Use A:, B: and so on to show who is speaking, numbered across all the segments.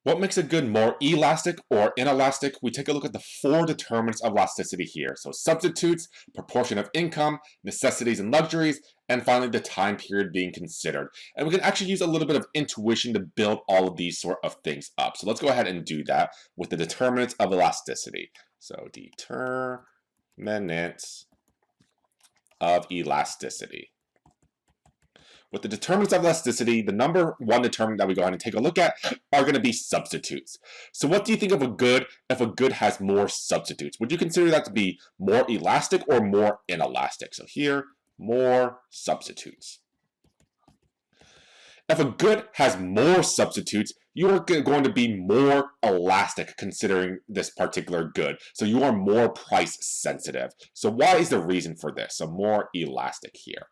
A: What makes a good more elastic or inelastic? We take a look at the four determinants of elasticity here. So substitutes, proportion of income, necessities and luxuries, and finally the time period being considered. And we can actually use a little bit of intuition to build all of these sort of things up. So let's go ahead and do that with the determinants of elasticity. So determinants of elasticity. With the determinants of elasticity, the number one determinant that we go ahead and take a look at are going to be substitutes. So what do you think of a good if a good has more substitutes? Would you consider that to be more elastic or more inelastic? So here, more substitutes. If a good has more substitutes, you are going to be more elastic considering this particular good. So you are more price sensitive. So why is the reason for this? So more elastic here.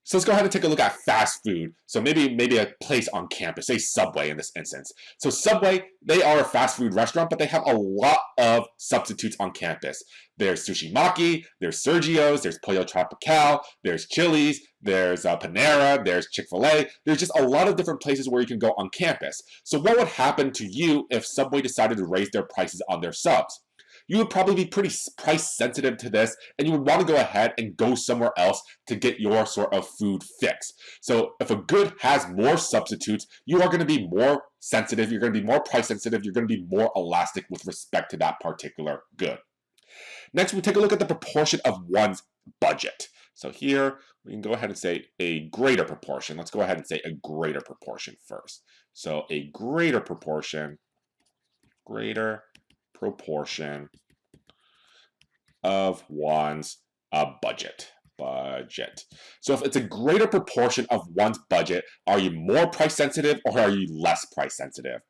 A: So let's go ahead and take a look at fast food. So maybe a place on campus, say Subway in this instance. So Subway, they are a fast food restaurant, but they have a lot of substitutes on campus. There's Sushi Maki, there's Sergio's, there's Pollo Tropical, there's Chili's, there's Panera, there's Chick-fil-A. There's just a lot of different places where you can go on campus. So what would happen to you if Subway decided to raise their prices on their subs? You would probably be pretty price sensitive to this, and you would want to go ahead and go somewhere else to get your sort of food fix. So if a good has more substitutes, you are going to be more sensitive, you're going to be more price sensitive, you're going to be more elastic with respect to that particular good. Next, we take a look at the proportion of one's budget. So here, we can go ahead and say a greater proportion. Let's go ahead and say a greater proportion first. So a greater proportion of one's budget. So if it's a greater proportion of one's budget, are you more price sensitive or are you less price sensitive?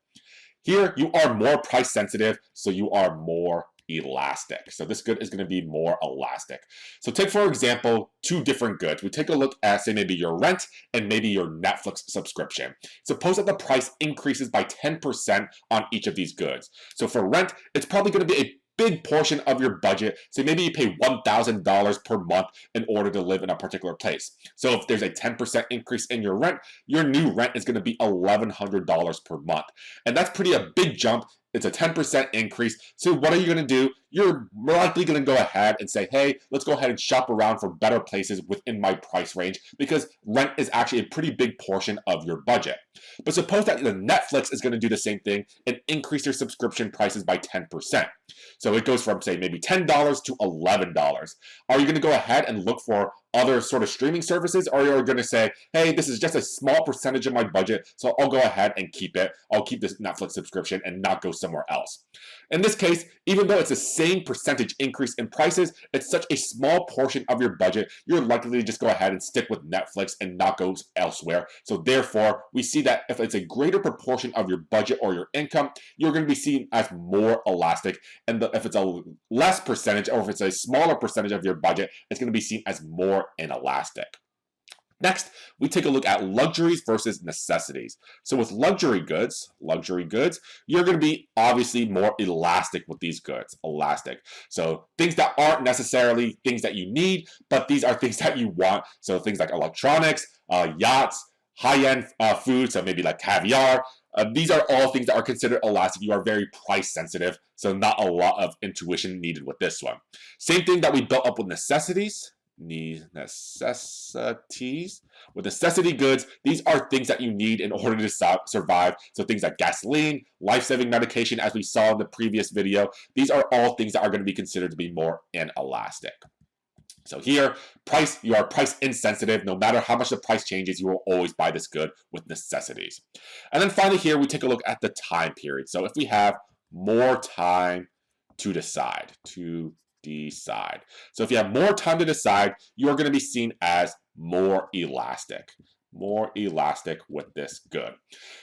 A: Here, you are more price sensitive, so you are more elastic. So this good is going to be more elastic. So take, for example, two different goods. We take a look at, say, maybe your rent and maybe your Netflix subscription. Suppose that the price increases by 10% on each of these goods. So for rent, it's probably going to be a big portion of your budget. So maybe you pay $1,000 per month in order to live in a particular place. So if there's a 10% increase in your rent, your new rent is going to be $1,100 per month. And that's pretty a big jump. It's a 10% increase. So what are you going to do? You're likely going to go ahead and say, hey, let's go ahead and shop around for better places within my price range because rent is actually a pretty big portion of your budget. But suppose that the Netflix is going to do the same thing and increase your subscription prices by 10%. So it goes from, say, maybe $10 to $11. Are you going to go ahead and look for other sort of streaming services, or you're going to say, hey, this is just a small percentage of my budget, so I'll go ahead and keep it. I'll keep this Netflix subscription and not go somewhere else. In this case, even though it's the same percentage increase in prices, it's such a small portion of your budget, you're likely to just go ahead and stick with Netflix and not go elsewhere. So therefore, we see that if it's a greater proportion of your budget or your income, you're going to be seen as more elastic. And if it's a less percentage, or if it's a smaller percentage of your budget, it's going to be seen as more inelastic. Next, we take a look at luxuries versus necessities. So with luxury goods, you're going to be obviously more elastic with these goods, elastic. So things that aren't necessarily things that you need, but these are things that you want. So things like electronics, yachts, high-end food, so maybe like caviar. These are all things that are considered elastic. You are very price sensitive, so not a lot of intuition needed with this one. Same thing that we built up with necessities. With necessity goods, these are things that you need in order to survive. So things like gasoline, life-saving medication, as we saw in the previous video, these are all things that are going to be considered to be more inelastic. So here, you are price insensitive. No matter how much the price changes, you will always buy this good with necessities. And then finally here, we take a look at the time period. So if we have more time to decide, so if you have more time to decide, you are going to be seen as more elastic with this good.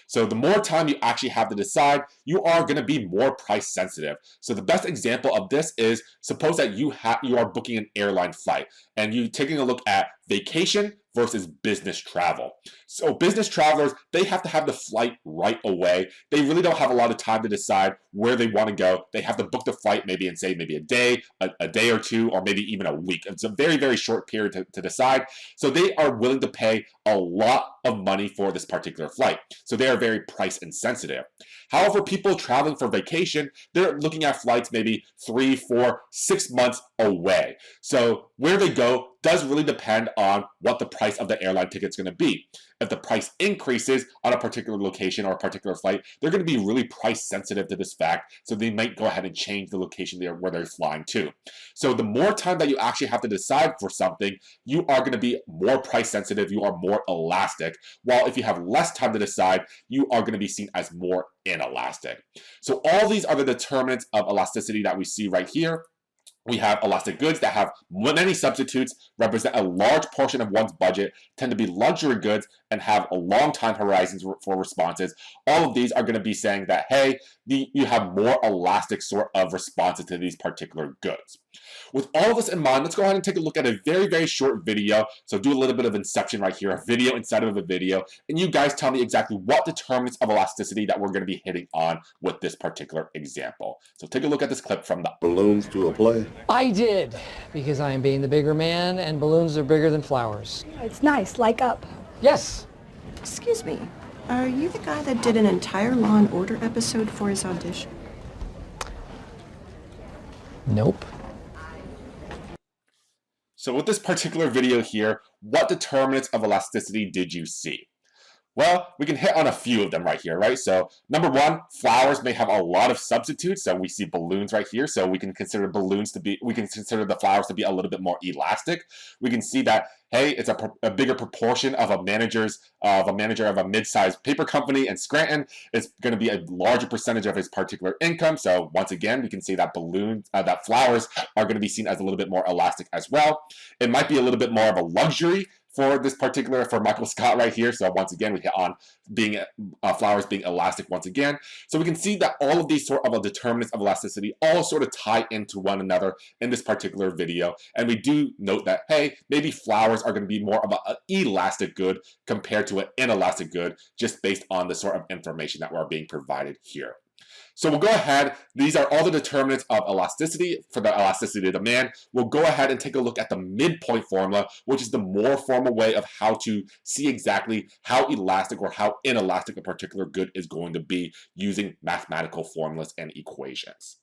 A: So the more time you actually have to decide, you are going to be more price sensitive. So the best example of this is, suppose that you are booking an airline flight and you're taking a look at vacation versus business travel. So business travelers, they have to have the flight right away. They really don't have a lot of time to decide where they want to go. They have to book the flight maybe in, say, maybe a day or two, or maybe even a week. It's a very, very short period to decide. So they are willing to pay a lot of money for this particular flight. So they are very price insensitive. However, people traveling for vacation, they're looking at flights maybe 3, 4, 6 months away. So where they go does really depend on what the price of the airline ticket is going to be. If the price increases on a particular location or a particular flight, they're going to be really price sensitive to this fact, so they might go ahead and change the location where they're flying to. So the more time that you actually have to decide for something, you are going to be more price sensitive, you are more elastic, while if you have less time to decide, you are going to be seen as more inelastic. So all these are the determinants of elasticity that we see right here. We have elastic goods that have many substitutes, represent a large portion of one's budget, tend to be luxury goods, and have a long time horizons for responses. All of these are going to be saying that, hey, you have more elastic sort of responses to these particular goods. With all of this in mind, let's go ahead and take a look at a very, very short video. So do a little bit of inception right here, a video inside of a video, and you guys tell me exactly what determinants of elasticity that we're going to be hitting on with this particular example. So take a look at this clip from the
B: balloons to a play.
C: I did, because I am being the bigger man, and balloons are bigger than flowers.
D: It's nice, like up.
C: Yes.
E: Excuse me, are you the guy that did an entire Law and Order episode for his audition?
C: Nope.
A: So with this particular video here, what determinants of elasticity did you see? Well, we can hit on a few of them right here, right? So number one, flowers may have a lot of substitutes. So we see balloons right here. So we can consider the flowers to be a little bit more elastic. We can see that, hey, it's a bigger proportion of a manager of a mid-sized paper company in Scranton. It's going to be a larger percentage of his particular income. So once again, we can see that that flowers are going to be seen as a little bit more elastic as well. It might be a little bit more of a luxury for Michael Scott right here. So once again, we hit on being flowers being elastic once again. So we can see that all of these sort of determinants of elasticity all sort of tie into one another in this particular video. And we do note that, hey, maybe flowers are going to be more of an elastic good compared to an inelastic good, just based on the sort of information that we're being provided here. So we'll go ahead, these are all the determinants of elasticity for the elasticity of demand. We'll go ahead and take a look at the midpoint formula, which is the more formal way of how to see exactly how elastic or how inelastic a particular good is going to be using mathematical formulas and equations.